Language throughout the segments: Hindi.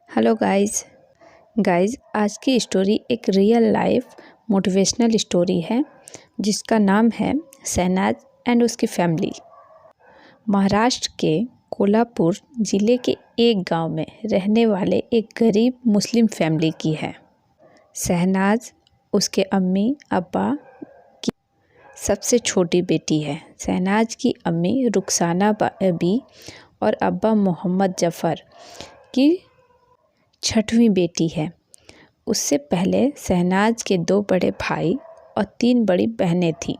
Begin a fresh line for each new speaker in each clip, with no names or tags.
हेलो गाइस आज की स्टोरी एक रियल लाइफ मोटिवेशनल स्टोरी है जिसका नाम है शहनाज एंड उसकी फैमिली। महाराष्ट्र के कोल्हापुर ज़िले के एक गांव में रहने वाले एक गरीब मुस्लिम फैमिली की है। शहनाज उसके अम्मी अब्बा की सबसे छोटी बेटी है। शहनाज की अम्मी रुखसाना बी और अब्बा मोहम्मद जफ़र की छठवीं बेटी है। उससे पहले शहनाज के 2 बड़े भाई और 3 बड़ी बहनें थीं।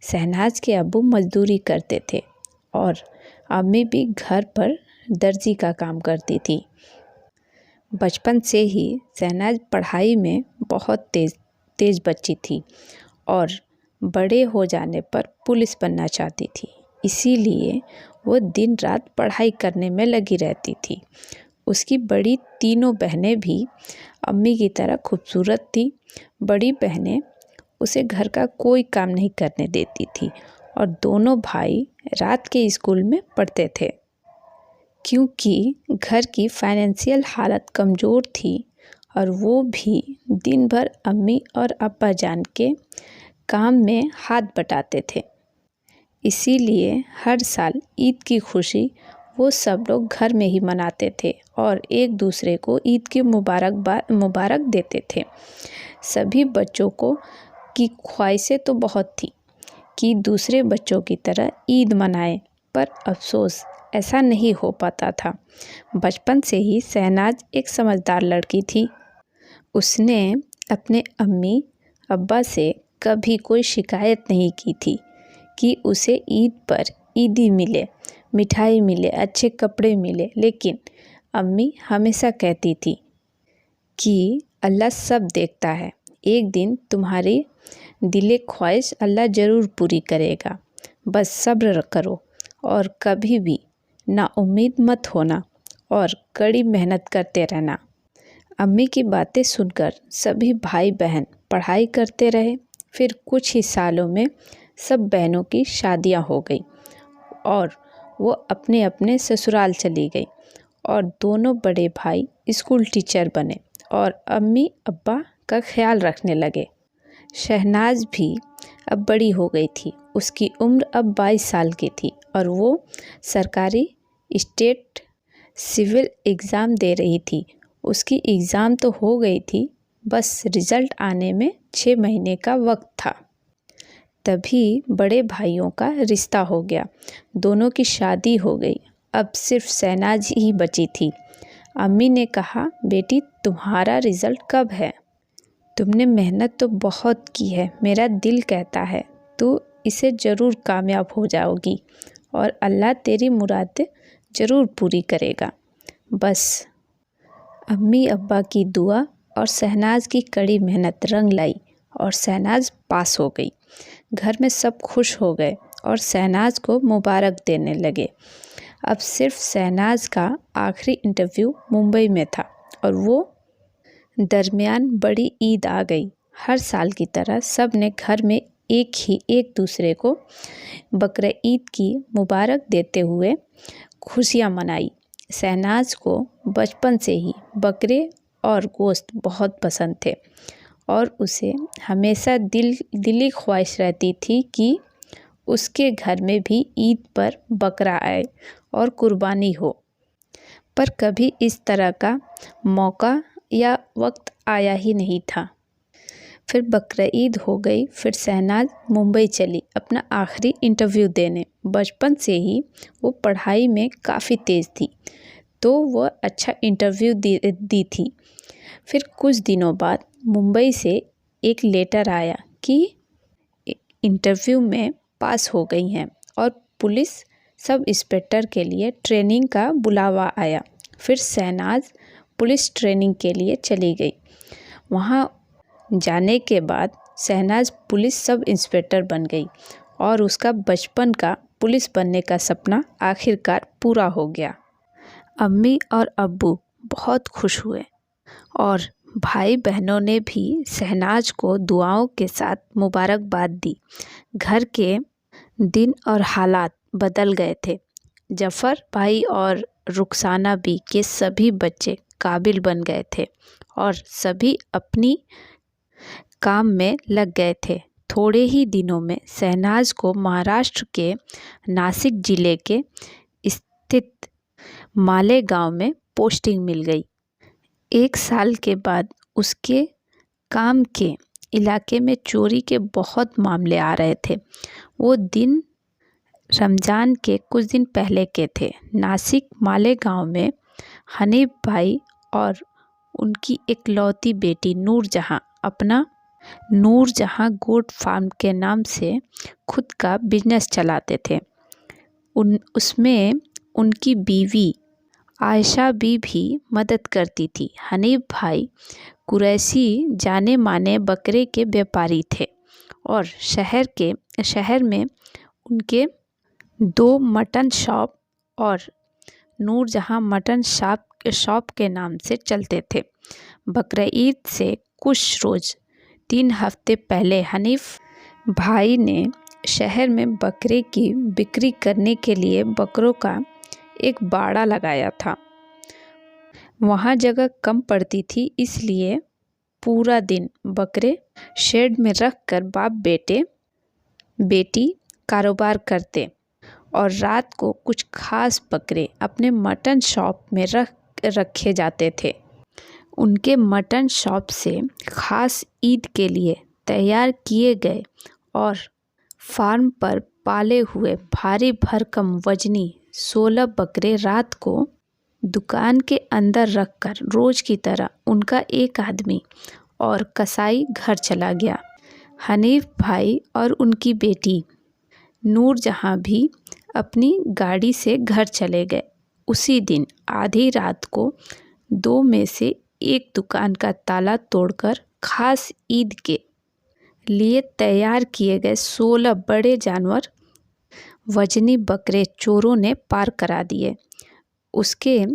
शहनाज के अब्बू मजदूरी करते थे और अम्मी भी घर पर दर्जी का काम करती थी। बचपन से ही शहनाज पढ़ाई में बहुत तेज बच्ची थी और बड़े हो जाने पर पुलिस बनना चाहती थी। इसीलिए वो दिन रात पढ़ाई करने में लगी रहती थी। उसकी बड़ी तीनों बहनें भी अम्मी की तरह खूबसूरत थी। बड़ी बहनें उसे घर का कोई काम नहीं करने देती थी और दोनों भाई रात के स्कूल में पढ़ते थे। क्योंकि घर की फाइनेंशियल हालत कमज़ोर थी और वो भी दिन भर अम्मी और अब्बा जान के काम में हाथ बटाते थे, इसीलिए हर साल ईद की खुशी वो सब लोग घर में ही मनाते थे और एक दूसरे को ईद की मुबारक देते थे। सभी बच्चों को की ख्वाहिशें तो बहुत थी कि दूसरे बच्चों की तरह ईद मनाएं, पर अफसोस ऐसा नहीं हो पाता था। बचपन से ही शहनाज एक समझदार लड़की थी। उसने अपने अम्मी अब्बा से कभी कोई शिकायत नहीं की थी कि उसे ईद पर ईदी मिले, मिठाई मिले, अच्छे कपड़े मिले। लेकिन अम्मी हमेशा कहती थी कि अल्लाह सब देखता है, एक दिन तुम्हारी दिले ख्वाहिश अल्लाह ज़रूर पूरी करेगा, बस सब्र करो और कभी भी नाउम्मीद मत होना और कड़ी मेहनत करते रहना। अम्मी की बातें सुनकर सभी भाई बहन पढ़ाई करते रहे। फिर कुछ ही सालों में सब बहनों की शादियां हो गई और वो अपने अपने ससुराल चली गई और दोनों बड़े भाई स्कूल टीचर बने और अम्मी अब्बा का ख्याल रखने लगे। शहनाज भी अब बड़ी हो गई थी। उसकी उम्र अब 22 साल की थी और वो सरकारी स्टेट सिविल एग्ज़ाम दे रही थी। उसकी एग्ज़ाम तो हो गई थी, बस रिज़ल्ट आने में 6 महीने का वक्त था। तभी बड़े भाइयों का रिश्ता हो गया, दोनों की शादी हो गई। अब सिर्फ शहनाज ही बची थी। अम्मी ने कहा, बेटी तुम्हारा रिज़ल्ट कब है? तुमने मेहनत तो बहुत की है, मेरा दिल कहता है तू इसे ज़रूर कामयाब हो जाओगी और अल्लाह तेरी मुरादें ज़रूर पूरी करेगा। बस अम्मी अब्बा की दुआ और शहनाज की कड़ी मेहनत रंग लाई और शहनाज पास हो गई। घर में सब खुश हो गए और शहनाज को मुबारक देने लगे। अब सिर्फ शहनाज का आखिरी इंटरव्यू मुंबई में था और वो दरमियान बड़ी ईद आ गई। हर साल की तरह सब ने घर में एक दूसरे को बकरीद की मुबारक देते हुए खुशियाँ मनाई। शहनाज को बचपन से ही बकरे और गोश्त बहुत पसंद थे और उसे हमेशा दिली ख्वाहिश रहती थी कि उसके घर में भी ईद पर बकरा आए और कुर्बानी हो, पर कभी इस तरह का मौका या वक्त आया ही नहीं था। फिर बकरीद हो गई। फिर शहनाज मुंबई चली अपना आखिरी इंटरव्यू देने। बचपन से ही वो पढ़ाई में काफ़ी तेज़ थी, तो वह अच्छा इंटरव्यू दी थी। फिर कुछ दिनों बाद मुंबई से एक लेटर आया कि इंटरव्यू में पास हो गई हैं और पुलिस सब इंस्पेक्टर के लिए ट्रेनिंग का बुलावा आया। फिर शहनाज पुलिस ट्रेनिंग के लिए चली गई। वहाँ जाने के बाद शहनाज पुलिस सब इंस्पेक्टर बन गई और उसका बचपन का पुलिस बनने का सपना आखिरकार पूरा हो गया। अम्मी और अब्बू बहुत खुश हुए और भाई बहनों ने भी शहनाज को दुआओं के साथ मुबारकबाद दी। घर के दिन और हालात बदल गए थे। जफ़र भाई और रुखसाना बी के सभी बच्चे काबिल बन गए थे और सभी अपनी काम में लग गए थे। थोड़े ही दिनों में शहनाज को महाराष्ट्र के नासिक जिले के स्थित मालेगांव में पोस्टिंग मिल गई। 1 साल के बाद उसके काम के इलाके में चोरी के बहुत मामले आ रहे थे। वो दिन रमज़ान के कुछ दिन पहले के थे। नासिक मालेगांव में हनीफ भाई और उनकी इकलौती बेटी नूरजहां गोट फार्म के नाम से खुद का बिजनेस चलाते थे। उसमें उनकी बीवी आयशा भी मदद करती थी। हनीफ भाई कुरैशी जाने माने बकरे के व्यापारी थे और शहर में उनके 2 मटन शॉप और नूरजहां मटन शॉप के नाम से चलते थे। बकरीद से कुछ रोज़ 3 हफ्ते पहले हनीफ भाई ने शहर में बकरे की बिक्री करने के लिए बकरों का एक बाड़ा लगाया था। वहाँ जगह कम पड़ती थी, इसलिए पूरा दिन बकरे शेड में रखकर बाप बेटी कारोबार करते और रात को कुछ खास बकरे अपने मटन शॉप में रखे जाते थे। उनके मटन शॉप से खास ईद के लिए तैयार किए गए और फार्म पर पाले हुए भारी भरकम वजनी 16 बकरे रात को दुकान के अंदर रखकर रोज की तरह उनका एक आदमी और कसाई घर चला गया। हनीफ भाई और उनकी बेटी नूरजहां भी अपनी गाड़ी से घर चले गए। उसी दिन आधी रात को 2 में से एक दुकान का ताला तोड़कर खास ईद के लिए तैयार किए गए 16 बड़े जानवर वजनी बकरे चोरों ने पार करा दिए। उसके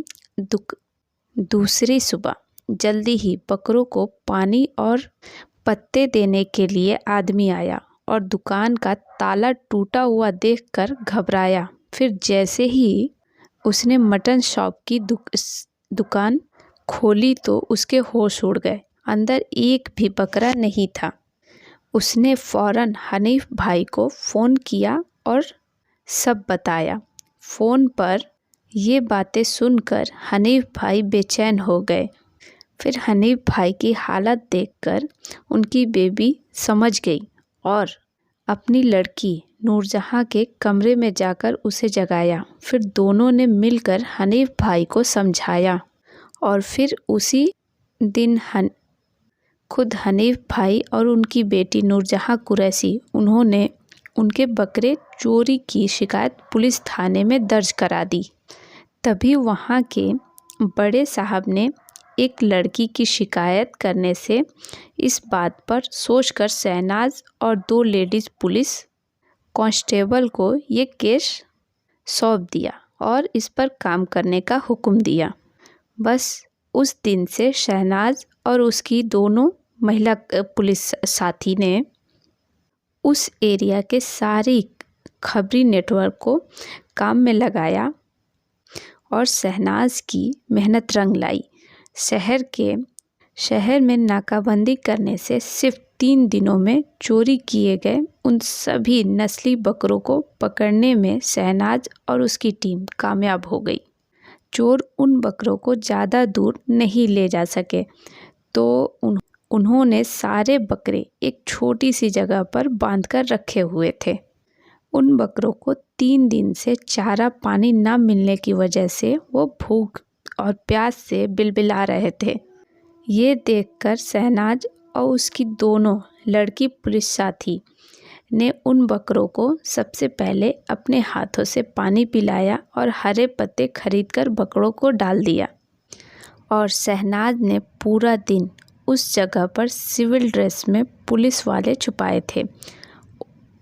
दूसरी सुबह जल्दी ही बकरों को पानी और पत्ते देने के लिए आदमी आया और दुकान का ताला टूटा हुआ देखकर घबराया। फिर जैसे ही उसने मटन शॉप की दुकान खोली तो उसके होश उड़ गए। अंदर एक भी बकरा नहीं था। उसने फौरन हनीफ भाई को फ़ोन किया और सब बताया। फ़ोन पर ये बातें सुनकर हनीफ भाई बेचैन हो गए। फिर हनीफ भाई की हालत देखकर उनकी बेबी समझ गई और अपनी लड़की नूरजहां के कमरे में जाकर उसे जगाया। फिर दोनों ने मिलकर हनीफ भाई को समझाया और फिर उसी दिन खुद हनीफ भाई और उनकी बेटी नूरजहां कुरैशी उन्होंने उनके बकरे चोरी की शिकायत पुलिस थाने में दर्ज करा दी। तभी वहाँ के बड़े साहब ने एक लड़की की शिकायत करने से इस बात पर सोचकर शहनाज और 2 लेडीज़ पुलिस कांस्टेबल को ये केस सौंप दिया और इस पर काम करने का हुक्म दिया। बस उस दिन से शहनाज और उसकी दोनों महिला पुलिस साथी ने उस एरिया के सारी खबरी नेटवर्क को काम में लगाया और शहनाज की मेहनत रंग लाई। शहर में नाकाबंदी करने से सिर्फ 3 दिनों में चोरी किए गए उन सभी नस्ली बकरों को पकड़ने में शहनाज और उसकी टीम कामयाब हो गई। चोर उन बकरों को ज़्यादा दूर नहीं ले जा सके तो उन्होंने सारे बकरे एक छोटी सी जगह पर बांधकर रखे हुए थे। उन बकरों को 3 दिन से चारा पानी न मिलने की वजह से वो भूख और प्यास से बिलबिला रहे थे। ये देखकर शहनाज और उसकी दोनों लड़की पुलिस साथी ने उन बकरों को सबसे पहले अपने हाथों से पानी पिलाया और हरे पत्ते खरीदकर बकरों को डाल दिया। और शहनाज ने पूरा दिन उस जगह पर सिविल ड्रेस में पुलिस वाले छुपाए थे,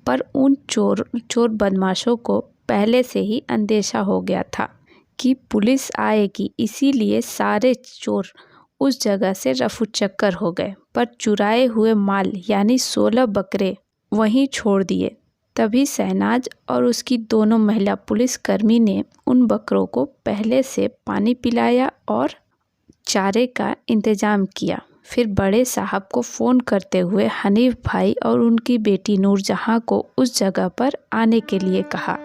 पर उन चोर बदमाशों को पहले से ही अंदेशा हो गया था कि पुलिस आएगी, इसीलिए सारे चोर उस जगह से रफू चक्कर हो गए। पर चुराए हुए माल यानी 16 बकरे वहीं छोड़ दिए। तभी शहनाज और उसकी दोनों महिला पुलिसकर्मी ने उन बकरों को पहले से पानी पिलाया और चारे का इंतजाम किया। फिर बड़े साहब को फ़ोन करते हुए हनीफ भाई और उनकी बेटी नूरजहां को उस जगह पर आने के लिए कहा।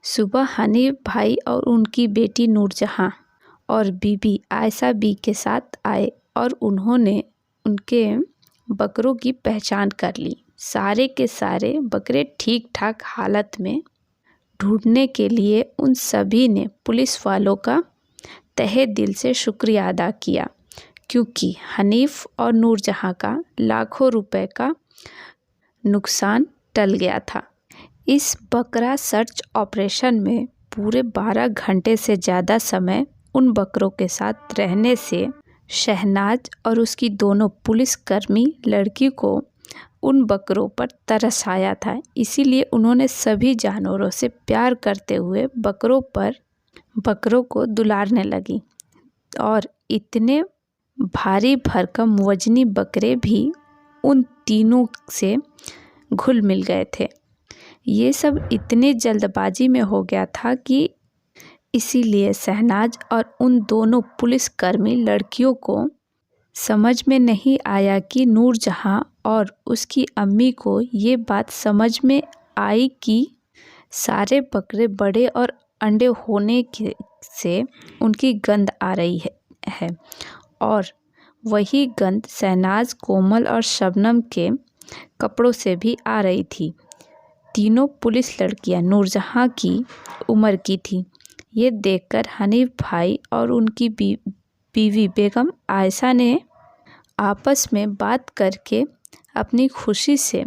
सुबह हनीफ भाई और उनकी बेटी नूरजहां और बीबी आयशा बी के साथ आए और उन्होंने उनके बकरों की पहचान कर ली। सारे के सारे बकरे ठीक ठाक हालत में ढूंढने के लिए उन सभी ने पुलिस वालों का तहे दिल से शुक्रिया अदा किया, क्योंकि हनीफ और नूरजहां का लाखों रुपए का नुकसान टल गया था। इस बकरा सर्च ऑपरेशन में पूरे 12 घंटे से ज़्यादा समय उन बकरों के साथ रहने से शहनाज और उसकी दोनों पुलिसकर्मी लड़की को उन बकरों पर तरस आया था। इसीलिए उन्होंने सभी जानवरों से प्यार करते हुए बकरों को दुलारने लगी और इतने भारी भरकम वजनी बकरे भी उन तीनों से घुल मिल गए थे। ये सब इतने जल्दबाजी में हो गया था कि इसीलिए शहनाज और उन दोनों पुलिसकर्मी लड़कियों को समझ में नहीं आया कि नूरजहां और उसकी अम्मी को ये बात समझ में आई कि सारे बकरे बड़े और अंडे होने से उनकी गंध आ रही है और वही गंध शहनाज, कोमल और शबनम के कपड़ों से भी आ रही थी। तीनों पुलिस लड़कियां नूरजहां की उम्र की थीं। ये देखकर हनीफ भाई और उनकी बीवी बेगम आयशा ने आपस में बात करके अपनी खुशी से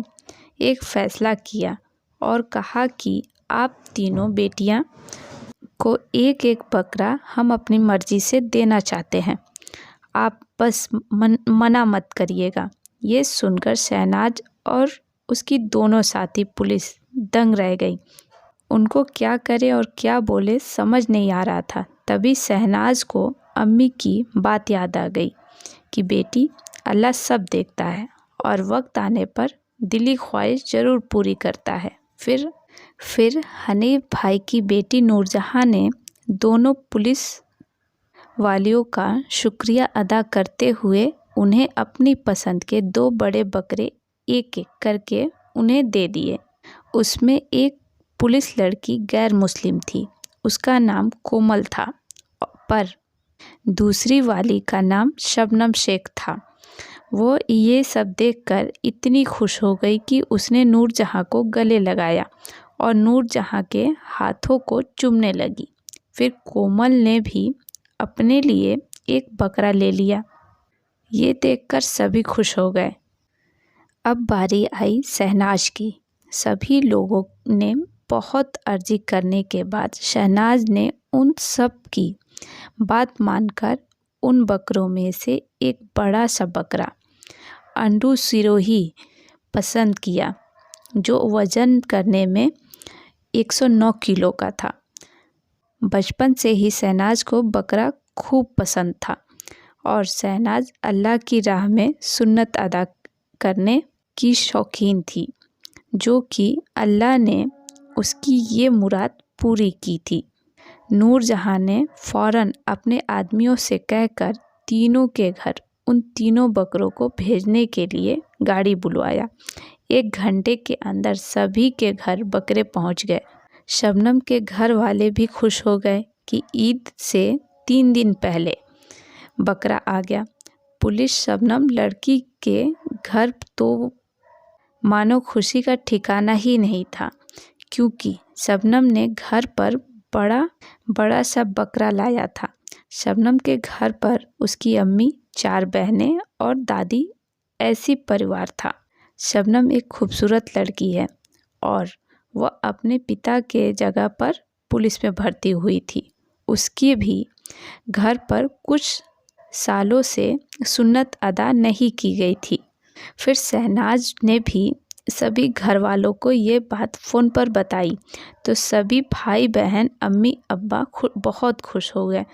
एक फ़ैसला किया और कहा कि आप तीनों बेटियां को एक एक बकरा हम अपनी मर्ज़ी से देना चाहते हैं, आप बस मना मत करिएगा। ये सुनकर शहनाज और उसकी दोनों साथी पुलिस दंग रह गई। उनको क्या करे और क्या बोले समझ नहीं आ रहा था। तभी शहनाज को अम्मी की बात याद आ गई कि बेटी, अल्लाह सब देखता है और वक्त आने पर दिली ख्वाहिश ज़रूर पूरी करता है। फिर हनीफ भाई की बेटी नूरजहां ने दोनों पुलिस वालियों का शुक्रिया अदा करते हुए उन्हें अपनी पसंद के 2 बड़े बकरे एक एक करके उन्हें दे दिए। उसमें एक पुलिस लड़की गैर मुस्लिम थी, उसका नाम कोमल था, पर दूसरी वाली का नाम शबनम शेख था। वो ये सब देखकर इतनी खुश हो गई कि उसने नूरजहां को गले लगाया और नूरजहां के हाथों को चूमने लगी। फिर कोमल ने भी अपने लिए एक बकरा ले लिया। ये देखकर सभी खुश हो गए। अब बारी आई शहनाज की। सभी लोगों ने बहुत अर्जी करने के बाद शहनाज ने उन सब की बात मानकर उन बकरों में से एक बड़ा सा बकरा अंडू सिरोही पसंद किया, जो वज़न करने में 109 किलो का था। बचपन से ही शहनाज को बकरा खूब पसंद था और शहनाज अल्लाह की राह में सुन्नत अदा करने की शौकीन थी, जो कि अल्लाह ने उसकी ये मुराद पूरी की थी। नूरजहां ने फ़ौरन अपने आदमियों से कहकर तीनों के घर उन तीनों बकरों को भेजने के लिए गाड़ी बुलवाया। 1 घंटे के अंदर सभी के घर बकरे पहुंच गए। शबनम के घर वाले भी खुश हो गए कि ईद से 3 दिन पहले बकरा आ गया। पुलिस शबनम लड़की के घर तो मानो खुशी का ठिकाना ही नहीं था, क्योंकि शबनम ने घर पर बड़ा सा बकरा लाया था। शबनम के घर पर उसकी अम्मी, 4 बहनें और दादी ऐसी परिवार था। शबनम एक खूबसूरत लड़की है और वह अपने पिता के जगह पर पुलिस में भर्ती हुई थी। उसकी भी घर पर कुछ सालों से सुन्नत अदा नहीं की गई थी। फिर शहनाज ने भी सभी घर वालों को ये बात फ़ोन पर बताई तो सभी भाई बहन, अम्मी अब्बा बहुत खुश हो गए।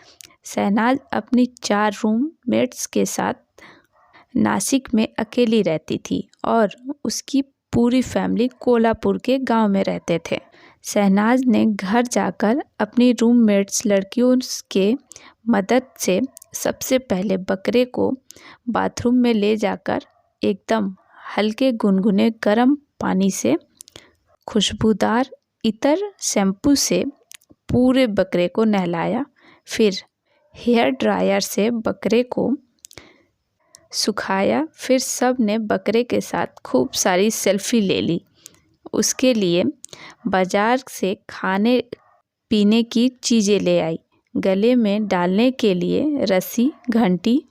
शहनाज अपनी 4 रूममेट्स के साथ नासिक में अकेली रहती थी और उसकी पूरी फैमिली कोल्हापुर के गांव में रहते थे। शहनाज ने घर जाकर अपनी रूममेट्स लड़कियों के मदद से सबसे पहले बकरे को बाथरूम में ले जाकर एकदम हल्के गुनगुने गर्म पानी से खुशबूदार इतर शैम्पू से पूरे बकरे को नहलाया। फिर हेयर ड्रायर से बकरे को सुखाया। फिर सब ने बकरे के साथ खूब सारी सेल्फी ले ली। उसके लिए बाजार से खाने पीने की चीज़ें ले आई। गले में डालने के लिए रस्सी घंटी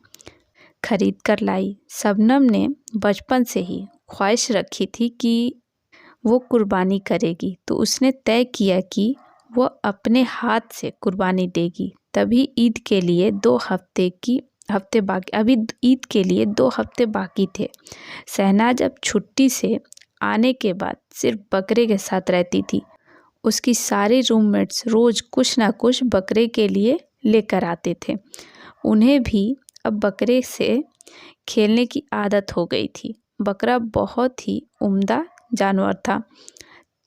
खरीद कर लाई। शबनम ने बचपन से ही ख्वाहिश रखी थी कि वो कुर्बानी करेगी, तो उसने तय किया कि वो अपने हाथ से कुर्बानी देगी। तभी ईद के लिए 2 हफ्ते बाकी अभी ईद के लिए 2 हफ्ते बाकी थे। शहनाज अब छुट्टी से आने के बाद सिर्फ बकरे के साथ रहती थी। उसकी सारी रूममेट्स रोज़ कुछ ना कुछ बकरे के लिए लेकर आते थे। उन्हें भी अब बकरे से खेलने की आदत हो गई थी। बकरा बहुत ही उम्दा जानवर था,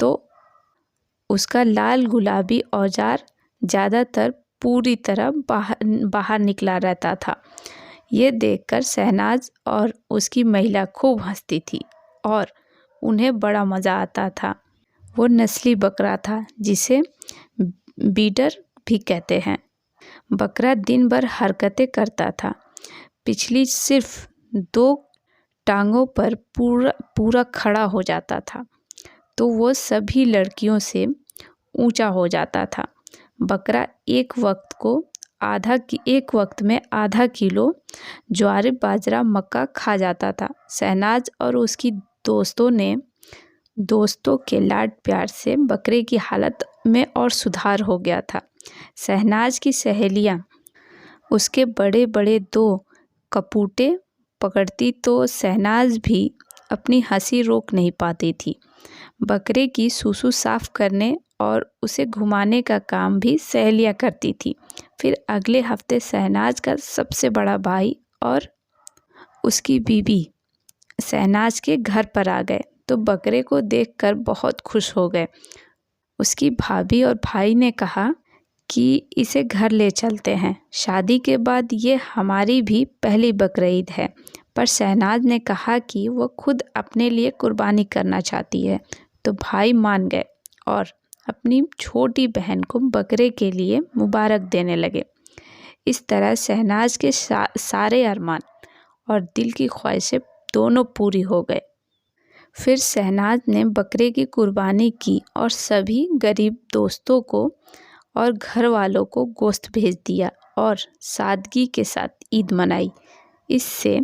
तो उसका लाल गुलाबी औजार ज़्यादातर पूरी तरह बाहर निकला रहता था। ये देखकर शहनाज और उसकी महिला खूब हंसती थी और उन्हें बड़ा मज़ा आता था। वो नस्ली बकरा था जिसे बीडर भी कहते हैं। बकरा दिन भर हरकतें करता था। पिछली सिर्फ 2 टांगों पर पूरा खड़ा हो जाता था, तो वो सभी लड़कियों से ऊंचा हो जाता था। बकरा एक वक्त में आधा किलो ज्वार बाजरा मक्का खा जाता था। शहनाज और उसकी दोस्तों के लाड प्यार से बकरे की हालत में और सुधार हो गया था। शहनाज की सहेलियां उसके बड़े बड़े 2 कपूटे पकड़ती तो शहनाज भी अपनी हंसी रोक नहीं पाती थी। बकरे की सूसू साफ करने और उसे घुमाने का काम भी सहेलियां करती थी। फिर अगले हफ्ते शहनाज का सबसे बड़ा भाई और उसकी बीवी शहनाज के घर पर आ गए, तो बकरे को देखकर बहुत खुश हो गए। उसकी भाभी और भाई ने कहा कि इसे घर ले चलते हैं। शादी के बाद ये हमारी भी पहली बकरीद है। पर शहनाज ने कहा कि वो खुद अपने लिए कुर्बानी करना चाहती है, तो भाई मान गए और अपनी छोटी बहन को बकरे के लिए मुबारक देने लगे। इस तरह शहनाज के सारे अरमान और दिल की ख्वाहिशें दोनों पूरी हो गए। फिर शहनाज ने बकरे की कुर्बानी की और सभी गरीब दोस्तों को और घर वालों को गोश्त भेज दिया और सादगी के साथ ईद मनाई। इससे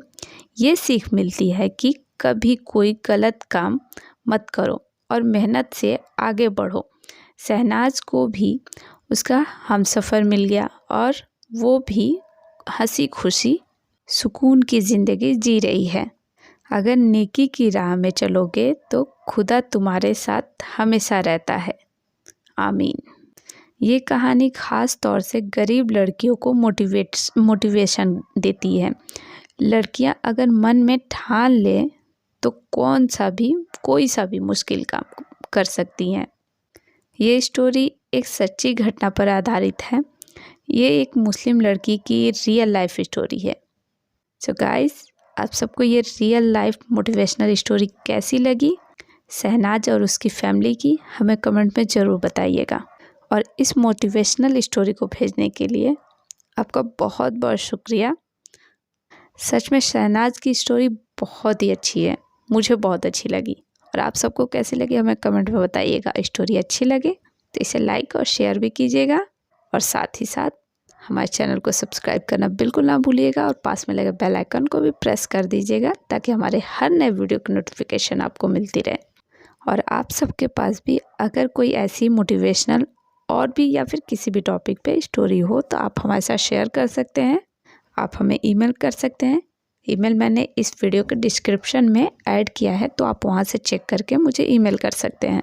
ये सीख मिलती है कि कभी कोई गलत काम मत करो और मेहनत से आगे बढ़ो। शहनाज को भी उसका हमसफ़र मिल गया और वो भी हंसी खुशी सुकून की ज़िंदगी जी रही है। अगर नेकी की राह में चलोगे तो खुदा तुम्हारे साथ हमेशा रहता है। आमीन। ये कहानी ख़ास तौर से गरीब लड़कियों को मोटिवेशन देती है। लड़कियां अगर मन में ठान लें तो कोई सा भी मुश्किल काम कर सकती हैं। ये स्टोरी एक सच्ची घटना पर आधारित है। ये एक मुस्लिम लड़की की रियल लाइफ स्टोरी है। सो गाइस, आप सबको ये रियल लाइफ मोटिवेशनल स्टोरी कैसी लगी? शहनाज और उसकी फैमिली की हमें कमेंट में ज़रूर बताइएगा। और इस मोटिवेशनल स्टोरी को भेजने के लिए आपका बहुत बहुत शुक्रिया। सच में शहनाज की स्टोरी बहुत ही अच्छी है, मुझे बहुत अच्छी लगी। और आप सबको कैसी लगी हमें कमेंट में बताइएगा। स्टोरी अच्छी लगे तो इसे लाइक और शेयर भी कीजिएगा और साथ ही साथ हमारे चैनल को सब्सक्राइब करना बिल्कुल ना भूलिएगा और पास में लगे बेल आइकन को भी प्रेस कर दीजिएगा ताकि हमारे हर नए वीडियो की नोटिफिकेशन आपको मिलती रहे। और आप सबके पास भी अगर कोई ऐसी मोटिवेशनल और भी या फिर किसी भी टॉपिक पे स्टोरी हो तो आप हमारे साथ शेयर कर सकते हैं। आप हमें ईमेल कर सकते हैं। ईमेल मैंने इस वीडियो के डिस्क्रिप्शन में ऐड किया है, तो आप वहाँ से चेक करके मुझे ईमेल कर सकते हैं।